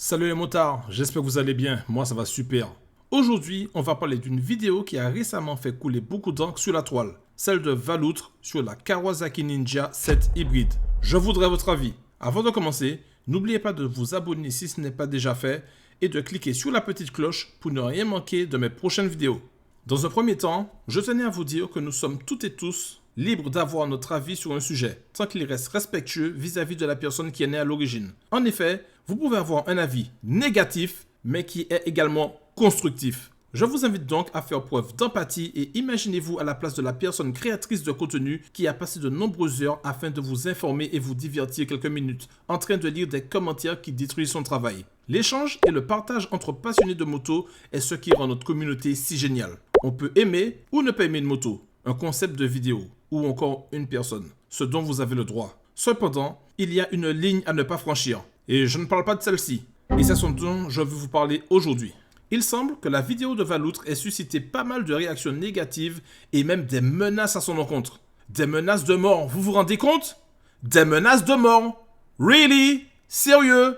Salut les motards, j'espère que vous allez bien, moi ça va super. Aujourd'hui, on va parler d'une vidéo qui a récemment fait couler beaucoup d'encre sur la toile, celle de Valoutre sur la Kawasaki Ninja 7 hybride. Je voudrais votre avis. Avant de commencer, n'oubliez pas de vous abonner si ce n'est pas déjà fait et de cliquer sur la petite cloche pour ne rien manquer de mes prochaines vidéos. Dans un premier temps, je tenais à vous dire que nous sommes toutes et tous libres d'avoir notre avis sur un sujet, tant qu'il reste respectueux vis-à-vis de la personne qui est née à l'origine. En effet, vous pouvez avoir un avis négatif, mais qui est également constructif. Je vous invite donc à faire preuve d'empathie et imaginez-vous à la place de la personne créatrice de contenu qui a passé de nombreuses heures afin de vous informer et vous divertir quelques minutes, en train de lire des commentaires qui détruisent son travail. L'échange et le partage entre passionnés de moto est ce qui rend notre communauté si géniale. On peut aimer ou ne pas aimer une moto, un concept de vidéo ou encore une personne, ce dont vous avez le droit. Cependant, il y a une ligne à ne pas franchir, et je ne parle pas de celle-ci. Et c'est ce dont je veux vous parler aujourd'hui. Il semble que la vidéo de Valoutre ait suscité pas mal de réactions négatives et même des menaces à son encontre. Des menaces de mort, vous vous rendez compte? Des menaces de mort? Really? Sérieux?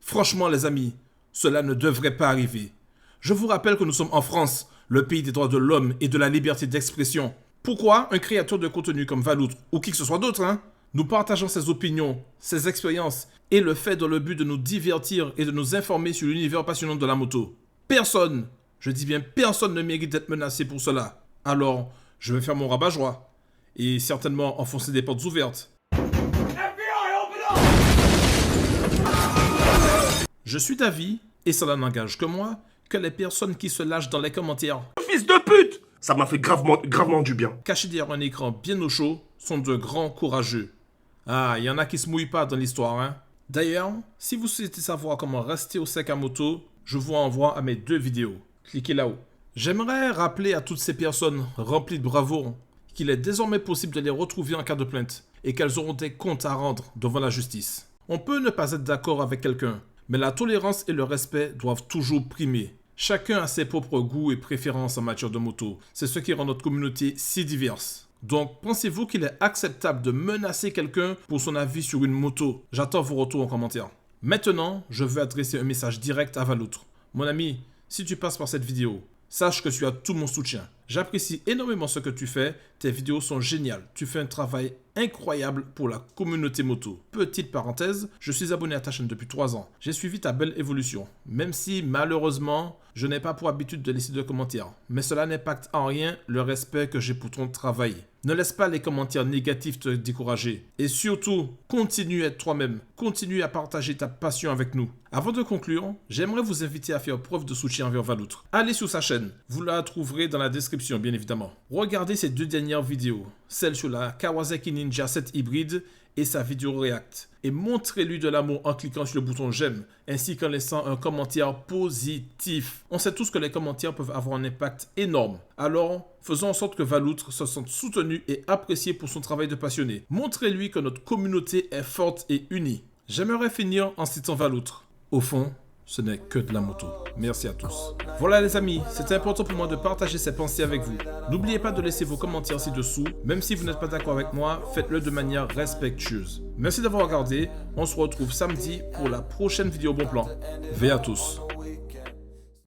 Franchement les amis, cela ne devrait pas arriver. Je vous rappelle que nous sommes en France, le pays des droits de l'homme et de la liberté d'expression. Pourquoi un créateur de contenu comme Valoutre, ou qui que ce soit d'autre, nous partageons ses opinions, ses expériences et le fait dans le but de nous divertir et de nous informer sur l'univers passionnant de la moto? Personne, je dis bien personne ne mérite d'être menacé pour cela. Alors, je vais faire mon rabat-joie et certainement enfoncer des portes ouvertes. Je suis d'avis, et cela n'engage que moi, que les personnes qui se lâchent dans les commentaires Fils de pute! Ça m'a fait gravement du bien. cachés derrière un écran bien au chaud sont de grands courageux. Ah, il y en a qui se mouillent pas dans l'histoire, D'ailleurs, si vous souhaitez savoir comment rester au sec à moto, je vous envoie à mes 2 vidéos. Cliquez là-haut. J'aimerais rappeler à toutes ces personnes remplies de bravoure qu'il est désormais possible de les retrouver en cas de plainte et qu'elles auront des comptes à rendre devant la justice. On peut ne pas être d'accord avec quelqu'un, mais la tolérance et le respect doivent toujours primer. Chacun a ses propres goûts et préférences en matière de moto. C'est ce qui rend notre communauté si diverse. Donc, pensez-vous qu'il est acceptable de menacer quelqu'un pour son avis sur une moto? J'attends vos retours en commentaire. Maintenant, je veux adresser un message direct à Valoutre. Mon ami, si tu passes par cette vidéo, sache que tu as tout mon soutien. J'apprécie énormément ce que tu fais, tes vidéos sont géniales. Tu fais un travail incroyable pour la communauté moto. Petite parenthèse, je suis abonné à ta chaîne depuis 3 ans. J'ai suivi ta belle évolution, même si malheureusement, je n'ai pas pour habitude de laisser de commentaires. Mais cela n'impacte en rien le respect que j'ai pour ton travail. Ne laisse pas les commentaires négatifs te décourager. Et surtout, continue à être toi-même. Continue à partager ta passion avec nous. Avant de conclure, j'aimerais vous inviter à faire preuve de soutien envers Valoutre. Allez sur sa chaîne. Vous la trouverez dans la description, bien évidemment. Regardez ses 2 dernières vidéos. Celle sur la Kawasaki Ninja 7 hybride et sa vidéo React. Et montrez-lui de l'amour en cliquant sur le bouton j'aime, ainsi qu'en laissant un commentaire positif. On sait tous que les commentaires peuvent avoir un impact énorme. Alors, faisons en sorte que Valoutre se sente soutenu et apprécié pour son travail de passionné. Montrez-lui que notre communauté est forte et unie. J'aimerais finir en citant Valoutre. Au fond, ce n'est que de la moto. Merci à tous. Voilà les amis, c'était important pour moi de partager ces pensées avec vous. N'oubliez pas de laisser vos commentaires ci-dessous. Même si vous n'êtes pas d'accord avec moi, faites-le de manière respectueuse. Merci d'avoir regardé. On se retrouve samedi pour la prochaine vidéo bon plan. Veillez à tous.